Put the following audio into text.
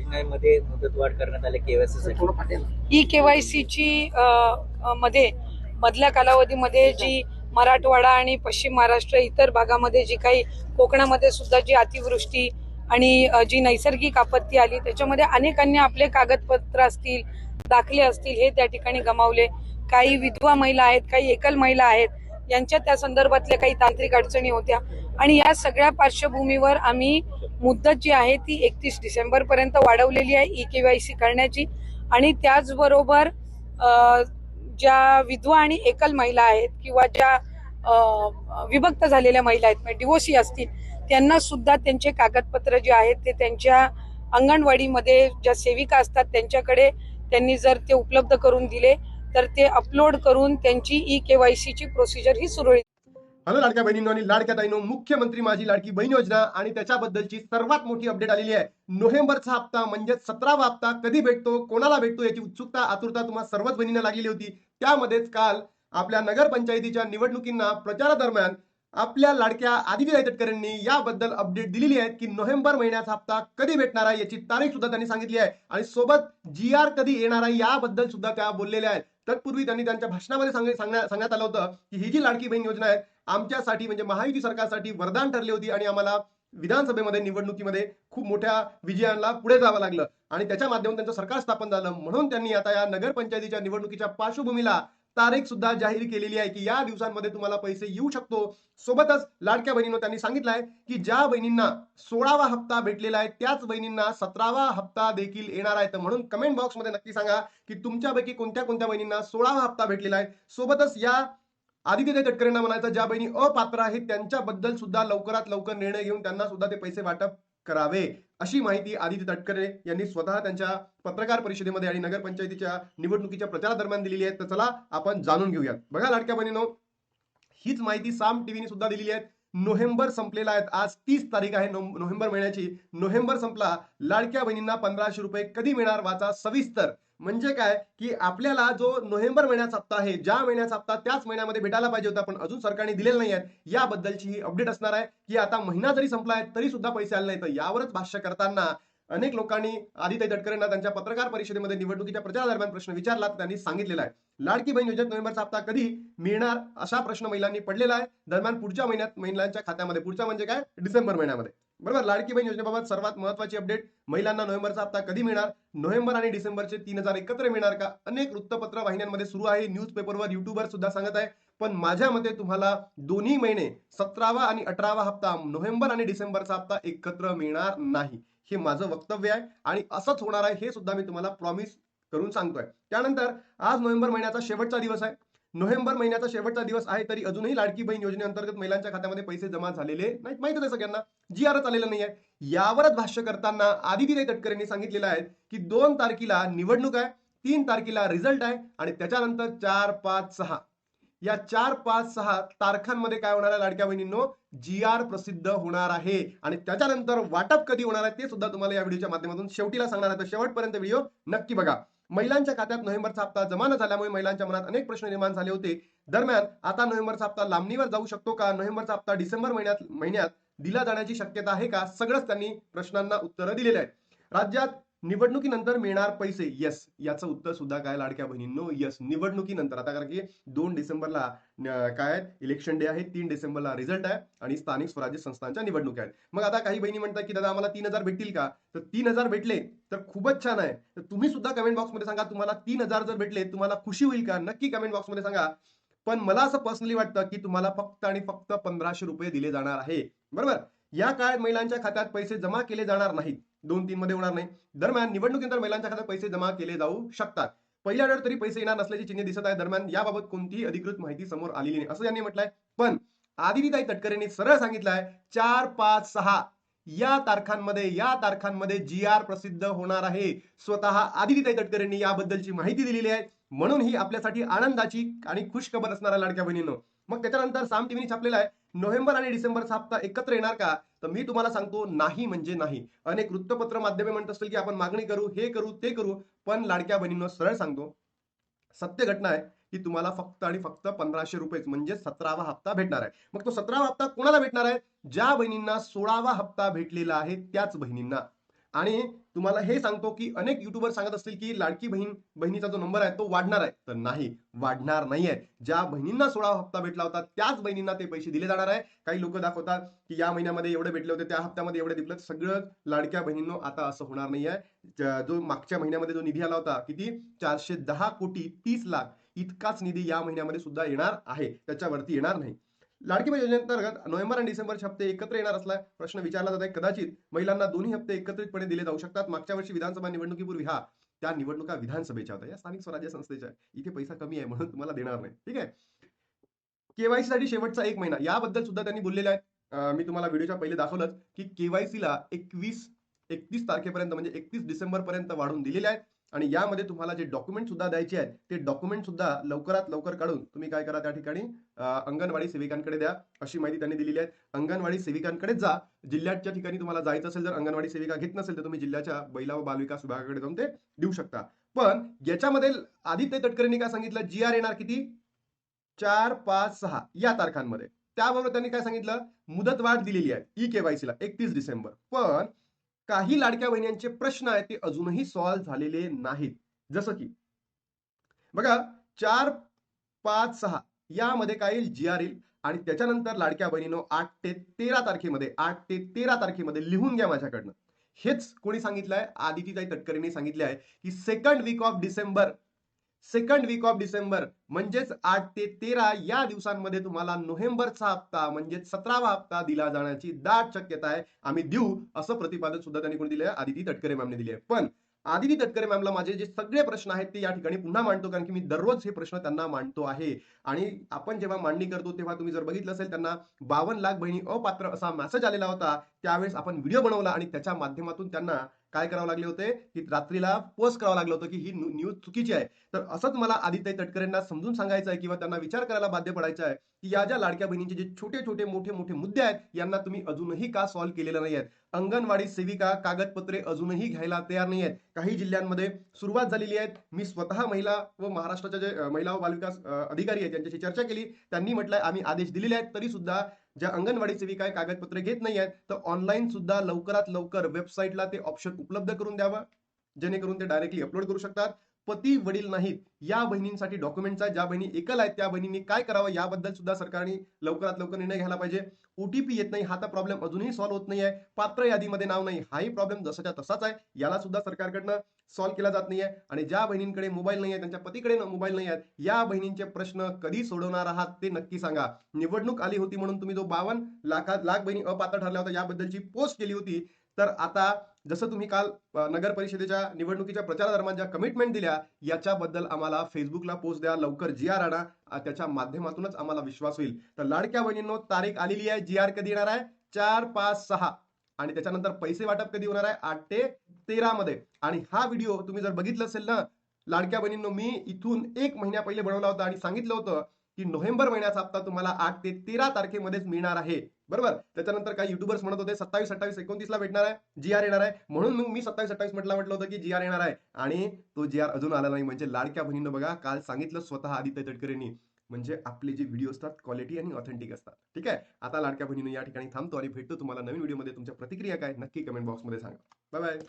योजनेमध्ये मुदतवाढ करण्यात आली केवायसी साठी। ई केवायसीची मध्ये मधल्या कालावधीमध्ये जी मराठवाडा आणि पश्चिम महाराष्ट्र इतर भागामध्ये जी काही कोकणामध्ये सुद्धा जी अतिवृष्टी आणि जी नैसर्गिक आपत्ती आली त्याच्यामध्ये अनेकांनी आपले कागदपत्र असतील, दाखले असतील हे त्या ठिकाणी गमावले। काही विधवा महिला आहेत, काही एकल महिला आहेत, यांच्या त्या संदर्भातल्या काही तांत्रिक अडचणी होत्या आणि या सगळ्या पार्श्वभूमीवर आम्ही मुदत जी आहे ती 31 डिसेंबर पर्यंत वाढवलेली आहे ई केवायसी करण्याची। आणि त्याचबरोबर ज्या विधवा आणि एकल महिला आहेत किंवा ज्या विभक्त झालेल्या महिला आहेत म्हणजे डिवोर्सी असतील त्यांना सुद्धा त्यांचे कागदपत्र जे आहेत ते त्यांच्या अंगणवाडीमध्ये ज्या सेविका असतात त्यांच्याकडे त्यांनी जर ते उपलब्ध करून दिले तर ते अपलोड करून त्यांची ई केवायसीची प्रोसिजर ही सुरळीत। हॅलो लाडक्या बहिणींनो आणि लाडक्या ताईंनो, मुख्यमंत्री माझी लाडकी बहीण योजना आणि त्याच्याबद्दलची सर्वात मोठी अपडेट आलेली आहे। नोव्हेंबरचा हप्ता म्हणजे 17वा हप्ता कधी भेटतो, कोणाला भेटतो याची उत्सुकता आतुरता तुम्हा सर्वच बहिणींना लागलेली होती। त्यामध्येच काल आपल्या नगरपंचायतीच्या निवडणुकींना प्रचारादरम्यान आपल्या लाडक्या आदितीताई तटकरेंनी याबद्दल अपडेट दिलेली आहे की नोव्हेंबर महिन्याचा हप्ता कधी भेटणार आहे याची तारीख सुद्धा त्यांनी सांगितली आहे आणि सोबत GR कधी येणार आहे याबद्दल सुद्धा त्या बोललेल्या आहेत। तत्पूर्वी त्यांनी त्यांच्या भाषणामध्ये सांगण्यात आलं होतं की ही जी लाडकी बहीण योजना आहे आमच्यासाठी म्हणजे महायुती सरकारसाठी वरदान ठरली होती आणि आम्हाला विधानसभेमध्ये निवडणुकीमध्ये खूप मोठ्या विजयाला पुढे जावं लागलं आणि त्याच्या माध्यमातून त्यांचं सरकार स्थापन झालं। म्हणून त्यांनी आता या नगरपंचायतीच्या निवडणुकीच्या पार्श्वभूमीला तारीख सुद्धा जाहीर केलेली आहे की या दिवसांमध्ये तुम्हाला पैसे येऊ शकतो। सोबतच लाडक्या बहिणींनो त्यांनी सांगितलं आहे की ज्या बहिणींना 16वा हप्ता भेटलेला आहे त्याच बहिणींना 17वा हप्ता देखील येणार आहे। तर म्हणून कमेंट बॉक्समध्ये नक्की सांगा की तुमच्यापैकी कोणत्या कोणत्या बहिणींना 16वा हप्ता भेटलेला आहे। सोबतच या आदितीताई तटकरेंना म्हणायचं ज्या बहिणी अपात्र आहेत त्यांच्याबद्दल सुद्धा लवकरात लवकर निर्णय घेऊन त्यांना सुद्धा ते पैसे वाटप करावे अशी माहिती आदिती तटकरे यांनी स्वतः त्यांच्या पत्रकार परिषदेमध्ये आणि नगरपंचायतीच्या निवडणुकीच्या प्रचारादरम्यान दिलेली आहे। तर चला आपण जाणून घेऊयात। बघा लाडक्या बहिणींनो, हीच माहिती साम टीव्हीने सुद्धा दिलेली आहे। नोव्हेंबर संपलेला आहे, आज 30 तारीख आहे नोव्हेंबर महिन्याची। नोव्हेंबर संपला, लाडक्या बहिणींना 1500 रुपये कधी मिळणार वाचा सविस्तर। म्हणजे काय की आपल्याला जो नोव्हेंबर महिन्याचा हप्ता आहे, ज्या महिन्याचा हप्ता त्याच महिन्यामध्ये भेटायला पाहिजे होता पण अजून सरकारने दिलेला नाही आहे, याबद्दलची ही अपडेट असणार आहे की आता महिना जरी संपला आहे तरी सुद्धा पैसे आले नाही। तर यावरच भाष्य करताना अनेक लोकांनी आदितीताई तटकरेंना त्यांच्या पत्रकार परिषदेमध्ये निवडणुकीच्या प्रचारादरम्यान प्रश्न विचारला तर त्यांनी सांगितलेला आहे लाडकी बहीण योजनेत नोव्हेंबरचा हप्ता कधी मिळणार असा प्रश्न महिलांनी पडलेला आहे। दरम्यान पुढच्या महिन्यात महिलांच्या खात्यामध्ये, पुढच्या म्हणजे काय डिसेंबर महिन्यामध्ये, बरोबर। लाडकी बहीण योजनेबाबत सर्वात महत्त्वाची अपडेट, महिलांना नोव्हेंबरचा हप्ता कधी मिळणार, नोव्हेंबर आणि डिसेंबरचे 3000 एकत्र मिळणार का, अनेक वृत्तपत्र वाहिन्यांमध्ये सुरू आहे, न्यूजपेपरवर युट्यूबवर सुद्धा सांगत आहे। पण माझ्या मते तुम्हाला दोन्ही महिने 17वा आणि 18वा हप्ता नोव्हेंबर आणि डिसेंबरचा हप्ता एकत्र मिळणार नाही, हे माझं वक्तव्य आहे आणि असंच होणार आहे हे सुद्धा मी तुम्हाला प्रॉमिस करून सांगतोय। त्यानंतर आज नोव्हेंबर महिन्याचा शेवटचा दिवस आहे। नोव्हेंबर महिन्याचा शेवटचा दिवस आहे तरी अजूनही लाडकी बहीण योजनेअंतर्गत महिलांच्या खात्यामध्ये पैसे जमा झालेले नाहीत, माहितीच आहे सगळ्यांना, GRच आलेलं नाही आहे। यावरच भाष्य करताना आदितीताई तटकरेंनी सांगितलेलं आहे की 2 तारखेला निवडणूक आहे, 3 तारखेला रिझल्ट आहे आणि त्याच्यानंतर 4, 5, 6 या 4, 5, 6 तारखांमध्ये काय होणार आहे लाडक्या बहिणींनो, GR प्रसिद्ध होणार आहे आणि त्याच्यानंतर वाटप कधी होणार आहे ते सुद्धा तुम्हाला या व्हिडिओच्या माध्यमातून शेवटीला सांगणार आहे। तर शेवटपर्यंत व्हिडिओ नक्की बघा। महिलांच्या खात्यात नोव्हेंबरचा हप्ता जमा न झाल्यामुळे महिलांच्या मनात अनेक प्रश्न निर्माण झाले होते। दरम्यान आता नोव्हेंबरचा हप्ता लांबणीवर जाऊ शकतो का, नोव्हेंबरचा हप्ता डिसेंबर महिन्यात दिला जाण्याची शक्यता आहे का, सगळंच त्यांनी प्रश्नांना उत्तरं दिलेली आहेत। राज्यात निवडणुकीनंतर मिळणार पैसे, यस, याचं उत्तर सुद्धा काय लाडक्या बहिणींनो, यस, निवडणुकीनंतर। आता कारण की 2 डिसेंबरला काय इलेक्शन डे आहे, 3 डिसेंबरला रिझल्ट आहे आणि स्थानिक स्वराज्य संस्थांच्या निवडणूक आहेत। मग आता काही बहिणी म्हणतात की दादा आम्हाला 3000 भेटतील का, तर 3000 भेटले तर खूपच छान आहे। तर तुम्ही सुद्धा कमेंट बॉक्समध्ये सांगा तुम्हाला 3000 जर भेटले तुम्हाला खुशी होईल का, नक्की कमेंट बॉक्समध्ये सांगा। पण मला असं पर्सनली वाटतं की तुम्हाला फक्त आणि फक्त 1500 रुपये दिले जाणार आहे, बरोबर। या काळात महिलांच्या खात्यात पैसे जमा केले जाणार नाहीत, 2-3 मध्ये होणार नाही। दरम्यान निवडणुकीनंतर महिलांच्या खात्यात पैसे जमा केले जाऊ शकतात, पहिल्या वेळेवर तरी पैसे येणार नसल्याची चिन्हे दिसत आहे। दरम्यान याबाबत कोणतीही अधिकृत माहिती समोर आलेली नाही असं यांनी म्हटलंय। पण आदितीताई तटकरेंनी सरळ सांगितलं आहे 4, 5, 6 या तारखांमध्ये GR प्रसिद्ध होणार आहे। स्वतः आदितीताई तटकरेंनी याबद्दलची माहिती दिलेली आहे, म्हणून ही आपल्यासाठी आनंदाची आणि खुश खबर असणार आहे लाडक्या बहिणींनो। मग त्याच्यानंतर साम टीव्हीने छापलेला आहे नोव्हेंबर आणि डिसेंबरचा हप्ता एकत्र येणार का, तर मी तुम्हाला सांगतो नाही म्हणजे नाही। अनेक वृत्तपत्र माध्यमे म्हणत असतील की आपण मागणी करू, हे करू, ते करू, पण लाडक्या बहिणींनो सरळ सांगतो, सत्य घटना आहे की तुम्हाला फक्त आणि फक्त 1500 रुपये म्हणजे 17वा हप्ता भेटणार आहे। मग तो 17वा हप्ता कोणाला भेटणार आहे, ज्या बहिणींना 16वा हप्ता भेटलेला आहे त्याच बहिणींना। आणि तुम्हाला हे सांगतो की अनेक युट्यूबर सांगत असतील की लाडकी बहिणीचा जो नंबर आहे तो वाढणार आहे, तर नाही, वाढणार नाहीये. ज्या बहिणींना 16 हप्ता भेटला होता त्याच बहिणींना ते पैसे दिले जाणार आहे. काही लोक दाखवतात की या महिन्यामध्ये एवढे भेटले होते, त्या हप्त्यामध्ये एवढे दिले. सगळं लाडक्या बहिणींनो आता असं होणार नाहीये. जो मागच्या महिन्यामध्ये जो निधी आला होता किती 410 कोटी 30 लाख इतकाच निधी या महिन्यामध्ये सुद्धा येणार आहे, त्याच्यावरती येणार नाही. लाडकी बहीण योजनेअंतर्गत नोव्हेंबर आणि डिसेंबरचे हप्ते एकत्र येणार असला प्रश्न विचारला जात आहे. कदाचित महिलांना दोन्ही हप्ते एकत्रितपणे दिले जाऊ शकतात. मागच्या वर्षी विधानसभा निवडणुकीपूर्वी त्या निवडणुका विधानसभेच्या होत्या, या स्थानिक स्वराज्य संस्थेच्या. इथे पैसा कमी आहे म्हणून तुम्हाला देणार नाही. ठीक आहे. केवायसी साठी शेवटचा 1 महिना याबद्दल सुद्धा त्यांनी बोललेलं आहे. मी तुम्हाला व्हिडिओच्या पहिले दाखवलंच की केवायसीला 31 तारखेपर्यंत म्हणजे 31 डिसेंबर पर्यंत वाढवून दिलेले आहेत. आणि यामध्ये तुम्हाला जे डॉक्युमेंट सुद्धा द्यायचे आहेत ते डॉक्युमेंट सुद्धा लवकरात लवकर काढून तुम्ही काय करा, त्या ठिकाणी अंगणवाडी सेविकांकडे द्या, अशी माहिती त्यांनी दिलेली आहे. अंगणवाडी सेविकांकडे जा. जिल्ह्याच्या ठिकाणी तुम्हाला जायचं असेल, जर अंगणवाडी सेविका घेत नसेल तर तुम्ही जिल्ह्याच्या महिला व बालविकास विभागाकडे जाऊन ते देऊ शकता. पण याच्यामध्ये आदित्य तटकरेंनी काय सांगितलं, GR येणार किती 4, 5, 6 या तारखांमध्ये. त्याबरोबर त्यांनी काय सांगितलं, मुदतवाढ दिलेली आहे ई केवायसीला 31 डिसेंबर. पण काही लाडक्या बहिणींचे प्रश्न आहेत ते अजूनही सॉल्व्ह झालेले नाहीत. जसं की बघा 4, 5, 6 यामध्ये काय येईल, GR येईल. आणि त्याच्यानंतर लाडक्या बहिणीनो 8 ते 13 तारखेमध्ये लिहून घ्या माझ्याकडनं. हेच कोणी सांगितलंय, आदितीताई तटकरेंनी सांगितले आहे की सेकंड वीक ऑफ डिसेंबर म्हणजेच 8 ते 13 या दिवसांमध्ये तुम्हाला नोव्हेंबरचा हप्ता म्हणजे 17वा हप्ता दिला जाण्याची दाट शक्यता आहे. आम्ही देऊ असं प्रतिपादन सुद्धा त्यांनी कोणी दिले आहे, आदिती तटकरे मॅमने दिले आहे. पण आदिती तटकरे मॅमला माझे जे सगळे प्रश्न आहेत ते या ठिकाणी पुन्हा मांडतो, कारण की मी दररोज हे प्रश्न त्यांना मांडतो आहे. आणि आपण जेव्हा मांडणी करतो तेव्हा तुम्ही जर बघितलं असेल, त्यांना 52 लाख बहिणी अपात्र असा मेसेज आलेला होता. त्यावेळेस आपण व्हिडिओ बनवला आणि त्याच्या माध्यमातून त्यांना काय करावं लागले होते, की रात्रीला पोस्ट करावं लागलं होतं की ही न्यूज चुकीची आहे. तर असंच मला आदित्य तटकरेंना समजून सांगायचं आहे किंवा त्यांना विचार करायला बाध्य पडायचं आहे की या ज्या लाडक्या बहिणींचे जे छोटे छोटे मोठे मुद्दे आहेत यांना तुम्ही अजूनही का सॉल्व्ह केलेलं नाही आहेत. अंगणवाडी सेविका कागदपत्रे अजूनही घ्यायला तयार नाही आहेत. काही जिल्ह्यांमध्ये सुरुवात झालेली आहे. मी स्वतः महिला व महाराष्ट्राच्या जे महिला व बालविकास अधिकारी आहेत त्यांच्याशी चर्चा केली. त्यांनी म्हटलंय आम्ही आदेश दिलेले आहेत, तरी सुद्धा ज्या अंगणवाडी सेविका कागदपत्रे घेत नाही आहेत तर ऑनलाईन सुद्धा लवकरात लवकर वेबसाईटला ते ऑप्शन उपलब्ध करून द्यावं, जेणेकरून ते डायरेक्टली अपलोड करू शकतात. पती वडील नाहीत या बहिणींसाठी डॉक्युमेंट्स आहेत. ज्या बहिणी एकल आहेत त्या बहिणींनी काय करावं याबद्दल सुद्धा सरकारने लवकरात लवकर निर्णय घ्यायला पाहिजे. OTP येत नाही, हा तर प्रॉब्लेम अजूनही सॉल्व्ह होत नाहीये. पात्र यादीमध्ये नाव नाही, हाही प्रॉब्लेम जसाच्या तसाच आहे. याला सुद्धा सरकारकडनं सॉल्व्ह केला जात नाहीये. आणि ज्या बहिणींकडे मोबाईल नाही आहे, त्यांच्या पतीकडे मोबाईल नाही आहेत, या बहिणींचे प्रश्न कधी सोडवणार आहात ते नक्की सांगा. निवडणूक आली होती म्हणून तुम्ही जो 52 लाख बहिणी अपात्र ठरल्या होत्या याबद्दलची पोस्ट केली होती, तर आता जसं तुम्ही काल नगर परिषदेच्या निवडणुकीच्या प्रचारादरम्यान ज्या कमिटमेंट दिल्या याच्याबद्दल आम्हाला फेसबुकला पोस्ट द्या, लवकर GR आणा. त्याच्या माध्यमातूनच आम्हाला विश्वास होईल. तर लाडक्या बहिणींनो तारीख आलेली आहे. GR कधी येणार आहे 4, 5, 6 आणि त्याच्यानंतर पैसे वाटप कधी होणार आहे 8 ते 13 मध्ये. आणि हा व्हिडिओ तुम्ही जर बघितलं असेल ना लाडक्या बहिणींनो, मी इथून 1 महिन्या पहिले बनवला होता आणि सांगितलं होतं की नोव्हेंबर महिन्याचा हप्ता तुम्हाला 8 ते 13 तारखेमध्येच मिळणार आहे. बरोबर. त्याच्यानंतर काही युट्यूबर्स म्हणत होते 27, 28, 29 ला भेटणार आहे, GR येणार आहे. म्हणून मग मी 27, 28 म्हटलं होतं की GR येणार आहे आणि तो GR अजून आला नाही. म्हणजे लाडक्या बहिणींनो बघा, काल सांगितलं स्वतः आदित्य तटकरेंनी, म्हणजे आपले जे व्हिडिओ असतात क्वालिटी आणि ऑथेंटिक असतात. ठीक आहे. आता लाडक्या बहिणींनो या ठिकाणी थांबतो आणि भेटतो तुम्हाला नवीन व्हिडिओमध्ये. तुमच्या प्रतिक्रिया काय नक्की कमेंट बॉक्समध्ये सांगा. Bye bye.